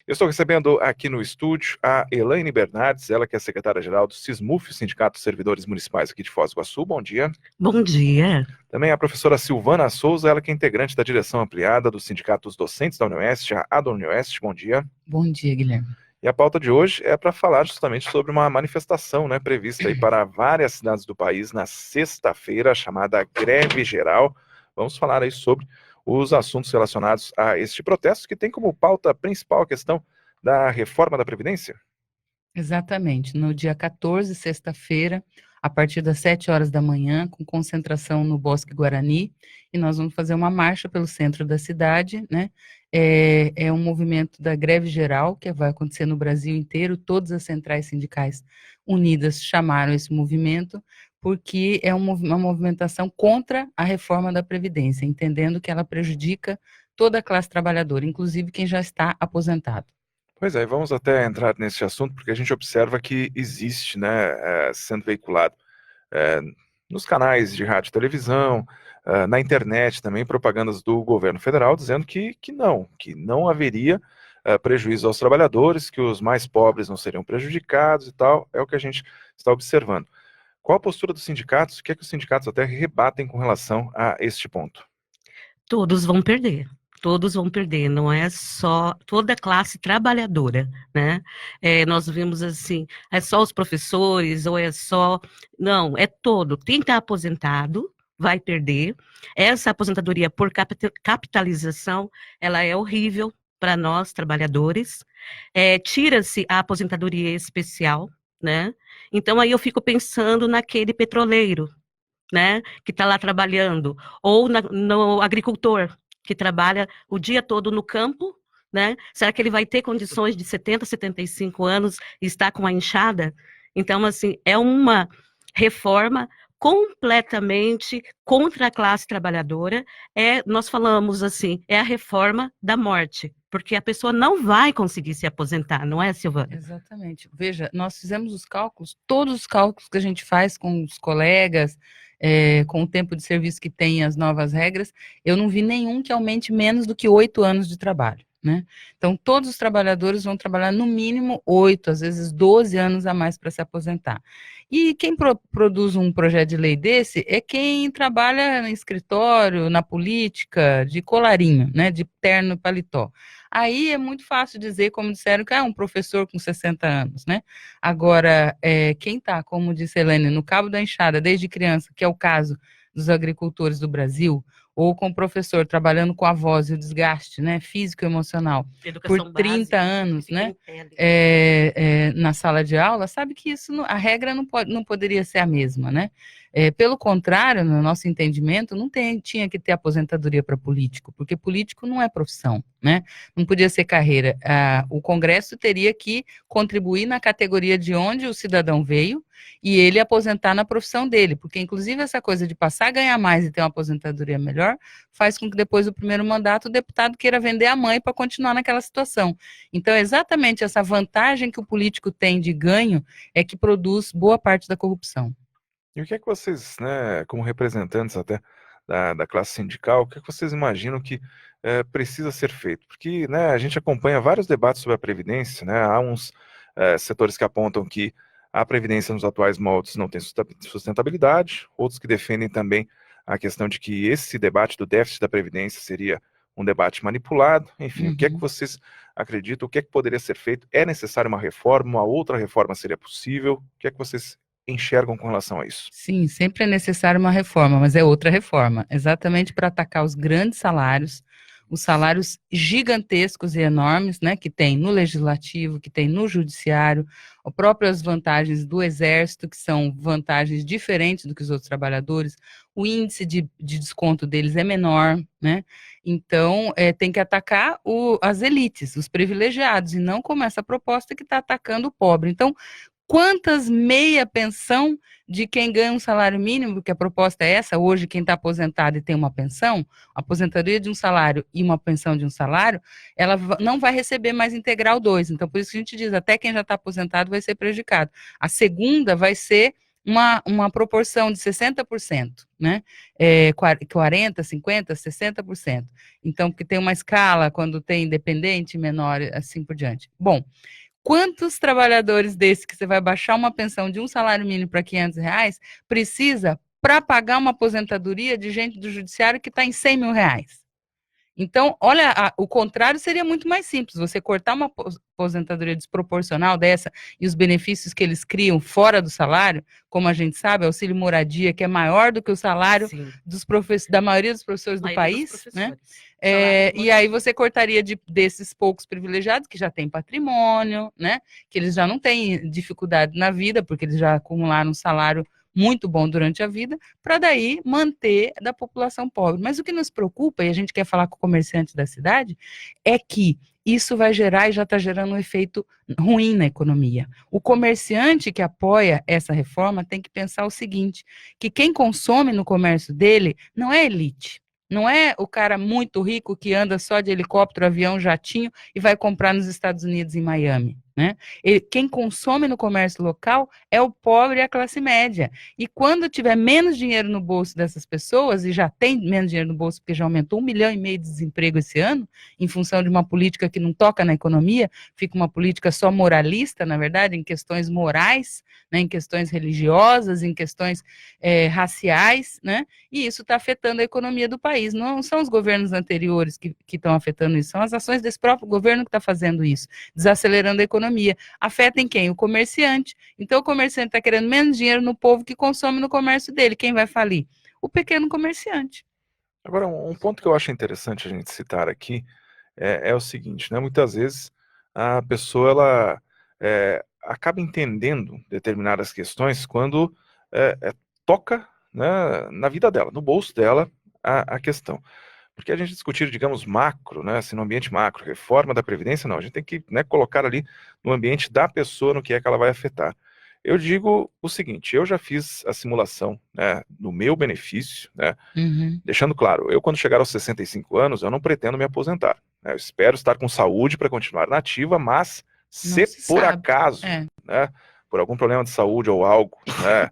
Eu estou recebendo aqui no estúdio a Elaine Bernardes, ela que é secretária-geral do SISMUF, Sindicato dos Servidores Municipais aqui de Foz do Iguaçu. Bom dia. Bom dia. Também a professora Silvana Souza, ela que é integrante da direção ampliada do Sindicato dos Docentes da UniOeste, a ADONUniOeste. Bom dia. Bom dia, Guilherme. E a pauta de hoje é para falar justamente sobre uma manifestação, prevista aí para várias cidades do país na sexta-feira, chamada Greve Geral. Vamos falar aí sobre os assuntos relacionados a este protesto, que tem como pauta principal a questão da reforma da Previdência. Exatamente. No dia 14, sexta-feira, a partir das 7 horas da manhã, com concentração no Bosque Guarani, e nós vamos fazer uma marcha pelo centro da cidade, né? É um movimento da greve geral, que vai acontecer no Brasil inteiro. Todas as centrais sindicais unidas chamaram esse movimento, porque é uma movimentação contra a reforma da Previdência, entendendo que ela prejudica toda a classe trabalhadora, inclusive quem já está aposentado. Pois é, vamos até entrar nesse assunto, porque a gente observa que existe, sendo veiculado nos canais de rádio e televisão, na internet também, propagandas do governo federal dizendo que não haveria prejuízo aos trabalhadores, que os mais pobres não seriam prejudicados e tal. É o que a gente está observando. Qual a postura dos sindicatos? O que é que os sindicatos até rebatem com relação a este ponto? Todos vão perder. Todos vão perder, não é só toda a classe trabalhadora, né? Nós vimos assim, é só os professores, ou é só... Não, é todo. Quem está aposentado vai perder. Essa aposentadoria por capitalização, ela é horrível para nós, trabalhadores. Tira-se a aposentadoria especial, né? Então, aí eu fico pensando naquele petroleiro, né, que está lá trabalhando, ou no agricultor, que trabalha o dia todo no campo, né? Será que ele vai ter condições de 70, 75 anos e estar com a enxada? Então, assim, é uma reforma completamente contra a classe trabalhadora. Nós falamos assim, é a reforma da morte, porque a pessoa não vai conseguir se aposentar, não é, Silvana? Exatamente. Veja, nós fizemos os cálculos, todos os cálculos que a gente faz com os colegas, com o tempo de serviço que tem as novas regras, eu não vi nenhum que aumente menos do que 8 anos de trabalho, né? Então, todos os trabalhadores vão trabalhar no mínimo 8, às vezes 12 anos a mais para se aposentar. E quem produz um projeto de lei desse é quem trabalha no escritório, na política, de colarinho, né, de terno e paletó. Aí é muito fácil dizer, como disseram, que é um professor com 60 anos, né? Agora, quem está, como disse a Helene, no cabo da enxada desde criança, que é o caso dos agricultores do Brasil, ou com o professor trabalhando com a voz e o desgaste, né, físico e emocional, Educação por 30 básica, anos, né, né? na sala de aula, sabe que isso, a regra não poderia ser a mesma, né? Pelo contrário, no nosso entendimento, não tinha que ter aposentadoria para político, porque político não é profissão, né? Não podia ser carreira. O Congresso teria que contribuir na categoria de onde o cidadão veio e ele aposentar na profissão dele, porque inclusive essa coisa de passar a ganhar mais e ter uma aposentadoria melhor faz com que depois do primeiro mandato o deputado queira vender a mãe para continuar naquela situação. Então, exatamente essa vantagem que o político tem de ganho é que produz boa parte da corrupção. E o que é que vocês, como representantes até da classe sindical, o que é que vocês imaginam que precisa ser feito? Porque a gente acompanha vários debates sobre a Previdência, há uns setores que apontam que a Previdência nos atuais moldes não tem sustentabilidade, outros que defendem também a questão de que esse debate do déficit da Previdência seria um debate manipulado. Enfim, O que é que vocês acreditam? O que é que poderia ser feito? É necessária uma reforma? Uma outra reforma seria possível? O que é que vocês enxergam com relação a isso? Sim, sempre é necessária uma reforma, mas é outra reforma, exatamente para atacar os grandes salários, os salários gigantescos e enormes, né, que tem no legislativo, que tem no judiciário, as próprias vantagens do exército, que são vantagens diferentes do que os outros trabalhadores, o índice de desconto deles é menor, né, então tem que atacar as elites, os privilegiados, e não como essa proposta que está atacando o pobre. Então, quantas meia pensão de quem ganha um salário mínimo, porque a proposta é essa, hoje quem está aposentado e tem uma pensão, a aposentadoria de um salário e uma pensão de um salário, ela não vai receber mais integral 2, então por isso que a gente diz, até quem já está aposentado vai ser prejudicado. A segunda vai ser uma proporção de 60%, né? 40%, 50%, 60%. Então, porque tem uma escala quando tem independente, menor, assim por diante. Bom, quantos trabalhadores desses que você vai baixar uma pensão de um salário mínimo para R$ 500 precisa para pagar uma aposentadoria de gente do judiciário que está em R$ 100.000? Então, olha, o contrário seria muito mais simples. Você cortar uma aposentadoria desproporcional dessa e os benefícios que eles criam fora do salário, como a gente sabe, auxílio moradia, que é maior do que o salário da maioria dos professores do país, né? E aí você cortaria desses poucos privilegiados que já têm patrimônio, né? Que eles já não têm dificuldade na vida, porque eles já acumularam um salário muito bom durante a vida, para daí manter da população pobre. Mas o que nos preocupa, e a gente quer falar com o comerciante da cidade, é que isso vai gerar e já está gerando um efeito ruim na economia. O comerciante que apoia essa reforma tem que pensar o seguinte, que quem consome no comércio dele não é elite, não é o cara muito rico que anda só de helicóptero, avião, jatinho e vai comprar nos Estados Unidos, em Miami, né? Quem consome no comércio local é o pobre e a classe média. E quando tiver menos dinheiro no bolso dessas pessoas, e já tem menos dinheiro no bolso porque já aumentou 1,5 milhão de desemprego esse ano, em função de uma política que não toca na economia, fica uma política só moralista, na verdade, em questões morais, né, em questões religiosas, em questões raciais, né? E isso está afetando a economia do país. Não são os governos anteriores que estão afetando isso, são as ações desse próprio governo que está fazendo isso, desacelerando a economia. Afeta em quem? O comerciante. Então, o comerciante está querendo menos dinheiro no povo que consome no comércio dele. Quem vai falir? O pequeno comerciante. Agora, um ponto que eu acho interessante a gente citar aqui é o seguinte, né? Muitas vezes a pessoa ela acaba entendendo determinadas questões quando toca, né, na vida dela, no bolso dela, a questão. Porque a gente discutir, digamos, macro, né, assim, no ambiente macro, reforma da Previdência, não, a gente tem que, né, colocar ali no ambiente da pessoa, no que é que ela vai afetar. Eu digo o seguinte, eu já fiz a simulação, né, no meu benefício, né, deixando claro, eu quando chegar aos 65 anos, eu não pretendo me aposentar, né, eu espero estar com saúde para continuar na ativa, mas se por acaso, né, por algum problema de saúde ou algo, né,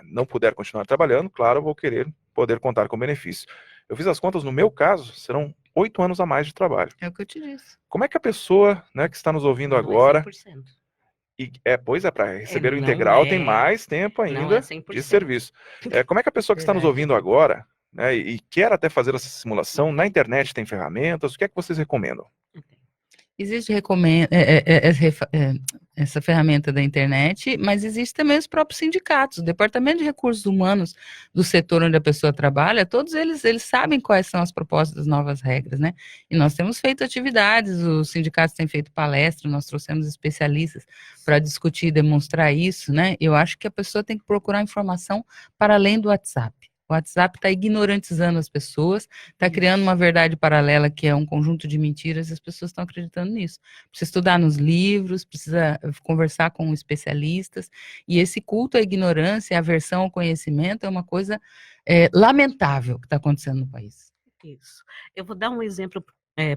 não puder continuar trabalhando, claro, eu vou querer poder contar com benefício. Eu fiz as contas, no meu caso, serão 8 anos a mais de trabalho. É o que eu te disse. Como é que a pessoa, né, que está nos ouvindo agora... Pois é, para receber o integral tem mais tempo ainda de serviço. Como é que a pessoa que está nos ouvindo agora, né, e quer até fazer essa simulação, na internet tem ferramentas, o que é que vocês recomendam? Existe essa ferramenta da internet, mas existe também os próprios sindicatos, o Departamento de Recursos Humanos do setor onde a pessoa trabalha, todos eles sabem quais são as propostas das novas regras, né? E nós temos feito atividades, os sindicatos têm feito palestras, nós trouxemos especialistas para discutir e demonstrar isso, né? Eu acho que a pessoa tem que procurar informação para além do WhatsApp. O WhatsApp está ignorantizando as pessoas, está criando uma verdade paralela que é um conjunto de mentiras e as pessoas estão acreditando nisso. Precisa estudar nos livros, precisa conversar com especialistas, e esse culto à ignorância, à aversão ao conhecimento é uma coisa lamentável que está acontecendo no país. Isso. Eu vou dar um exemplo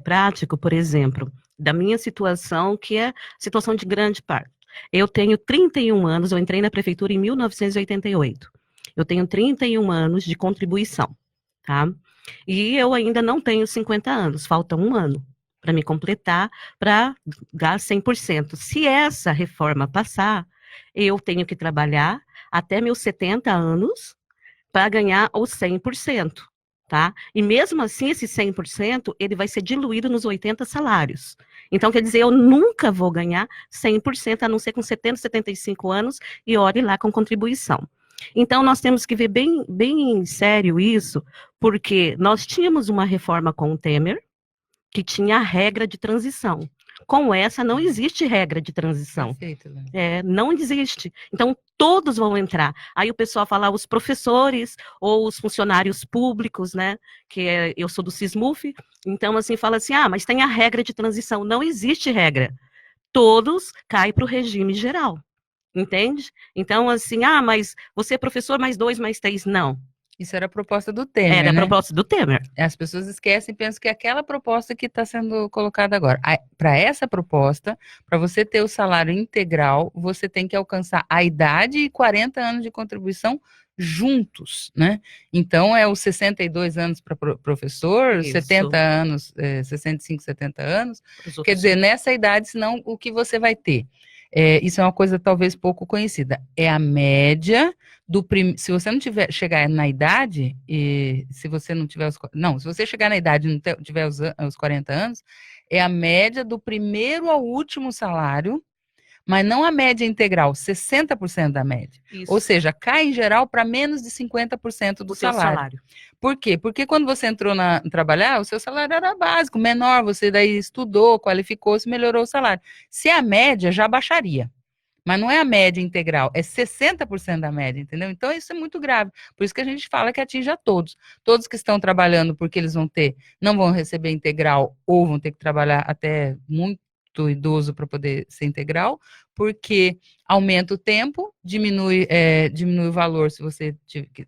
prático, por exemplo, da minha situação, que é situação de grande parte. Eu tenho 31 anos, eu entrei na prefeitura em 1988. Eu tenho 31 anos de contribuição, tá? E eu ainda não tenho 50 anos, falta um ano para me completar, para dar 100%. Se essa reforma passar, eu tenho que trabalhar até meus 70 anos para ganhar os 100%, tá? E mesmo assim, esse 100%, ele vai ser diluído nos 80 salários. Então, quer dizer, eu nunca vou ganhar 100%, a não ser com 70, 75 anos, e olhe lá com contribuição. Então, nós temos que ver bem, bem sério isso, porque nós tínhamos uma reforma com o Temer, que tinha a regra de transição. Com essa, não existe regra de transição. Perfeito, né? Não existe. Então, todos vão entrar. Aí o pessoal fala, os professores ou os funcionários públicos, né? Eu sou do Sismuf, então, assim, fala assim, mas tem a regra de transição. Não existe regra. Todos caem para o regime geral. Entende? Então, assim, mas você é professor mais 2, mais 3, não. Isso era a proposta do Temer, Era a né? proposta do Temer. As pessoas esquecem e pensam que é aquela proposta que está sendo colocada agora. Para essa proposta, para você ter o salário integral, você tem que alcançar a idade e 40 anos de contribuição juntos, né? Então, é os 62 anos para professor, Isso. 70 anos, 65, 70 anos. Os Quer outros- dizer, nessa idade, senão, o que você vai ter? Isso é uma coisa talvez pouco conhecida. É a média se você não chegar na idade, e se você não tiver se você chegar na idade e não tiver os 40 anos, é a média do primeiro ao último salário, mas não a média integral, 60% da média. Isso. Ou seja, cai em geral para menos de 50% do o seu salário. Por quê? Porque quando você entrou trabalhar, o seu salário era básico, menor, você daí estudou, qualificou-se, melhorou o salário. Se é a média, já baixaria. Mas não é a média integral, é 60% da média, entendeu? Então isso é muito grave. Por isso que a gente fala que atinge a todos. Todos que estão trabalhando porque eles não vão receber integral ou vão ter que trabalhar até muito idoso para poder ser integral, porque aumenta o tempo, diminui o valor se você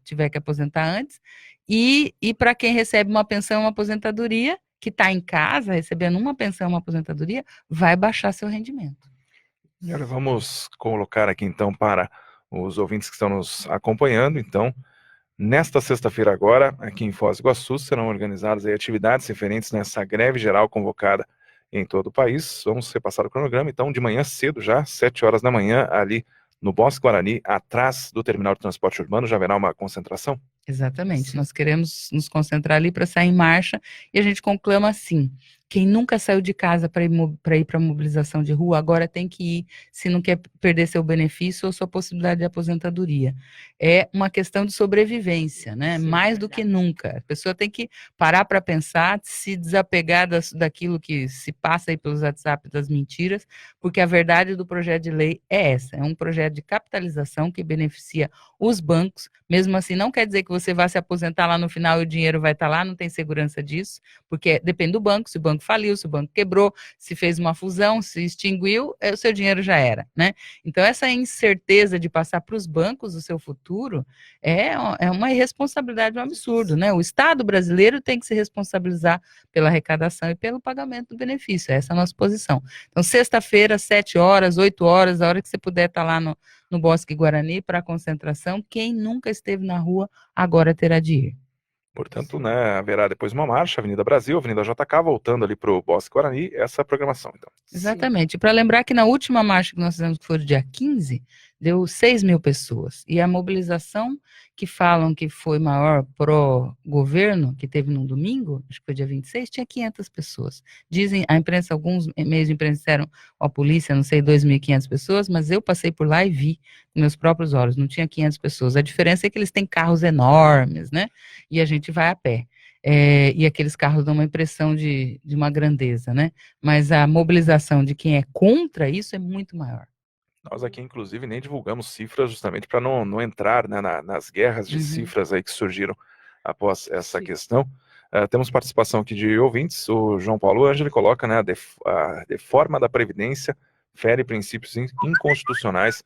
tiver que aposentar antes, e para quem recebe uma pensão, uma aposentadoria, que está em casa recebendo uma pensão, uma aposentadoria, vai baixar seu rendimento. E olha, vamos colocar aqui então para os ouvintes que estão nos acompanhando. Então, nesta sexta-feira agora, aqui em Foz do Iguaçu, serão organizadas aí atividades referentes nessa greve geral convocada em todo o país. Vamos repassar o cronograma. Então, de manhã cedo já, 7 horas da manhã, ali no Bosque Guarani, atrás do terminal de transporte urbano, já haverá uma concentração? Exatamente. Sim. Nós queremos nos concentrar ali para sair em marcha e a gente conclama assim: quem nunca saiu de casa para ir para a mobilização de rua, agora tem que ir, se não quer perder seu benefício ou sua possibilidade de aposentadoria. É uma questão de sobrevivência, né? Sim, mais do que nunca. A pessoa tem que parar para pensar, se desapegar daquilo que se passa aí pelos WhatsApp das mentiras, porque a verdade do projeto de lei é essa: é um projeto de capitalização que beneficia os bancos. Mesmo assim, não quer dizer que você vai se aposentar lá no final e o dinheiro vai estar lá, não tem segurança disso, porque depende do banco, se o banco faliu, se o banco quebrou, se fez uma fusão, se extinguiu, o seu dinheiro já era, né? Então, essa incerteza de passar para os bancos o seu futuro é uma irresponsabilidade, um absurdo, né? O Estado brasileiro tem que se responsabilizar pela arrecadação e pelo pagamento do benefício, essa é a nossa posição. Então, sexta-feira, 7 horas, 8 horas, a hora que você puder estar lá no Bosque Guarani para a concentração, quem nunca esteve na rua, agora terá de ir. Portanto, né, haverá depois uma marcha, Avenida Brasil, Avenida JK, voltando ali para o Bosque Guarani, essa é a programação, então. Exatamente. Para lembrar que na última marcha que nós fizemos, que foi no dia 15, deu 6 mil pessoas. E a mobilização que falam que foi maior pró-governo, que teve no domingo, acho que foi dia 26, tinha 500 pessoas. Dizem, a imprensa, alguns meios de imprensa disseram, a polícia, não sei, 2.500 pessoas, mas eu passei por lá e vi com meus próprios olhos, não tinha 500 pessoas. A diferença é que eles têm carros enormes, né? E a gente vai a pé. E aqueles carros dão uma impressão de uma grandeza, né? Mas a mobilização de quem é contra isso é muito maior. Nós aqui, inclusive, nem divulgamos cifras justamente para não entrar, né, nas guerras de cifras aí que surgiram após essa questão. Temos participação aqui de ouvintes. O João Paulo Ângelo coloca, né, a reforma da Previdência fere princípios inconstitucionais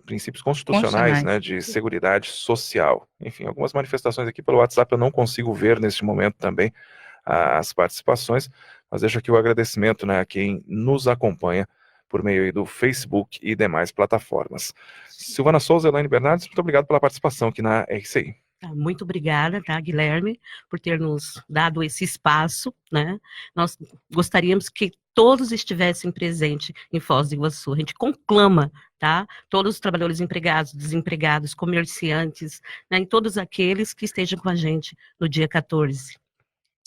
princípios constitucionais, né, de seguridade social. Enfim, algumas manifestações aqui pelo WhatsApp eu não consigo ver neste momento também as participações, mas deixo aqui o agradecimento, né, a quem nos acompanha por meio aí do Facebook e demais plataformas. Silvana Souza, Elaine Bernardes, muito obrigado pela participação aqui na RCI. Muito obrigada, tá, Guilherme, por ter nos dado esse espaço, né? Nós gostaríamos que todos estivessem presentes em Foz do Iguaçu. A gente conclama, tá? Todos os trabalhadores empregados, desempregados, comerciantes, né? E todos aqueles que estejam com a gente no dia 14.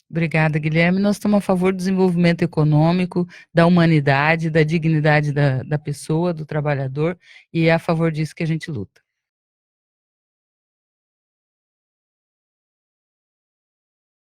Obrigada, Guilherme. Nós estamos a favor do desenvolvimento econômico, da humanidade, da dignidade da pessoa, do trabalhador, e é a favor disso que a gente luta.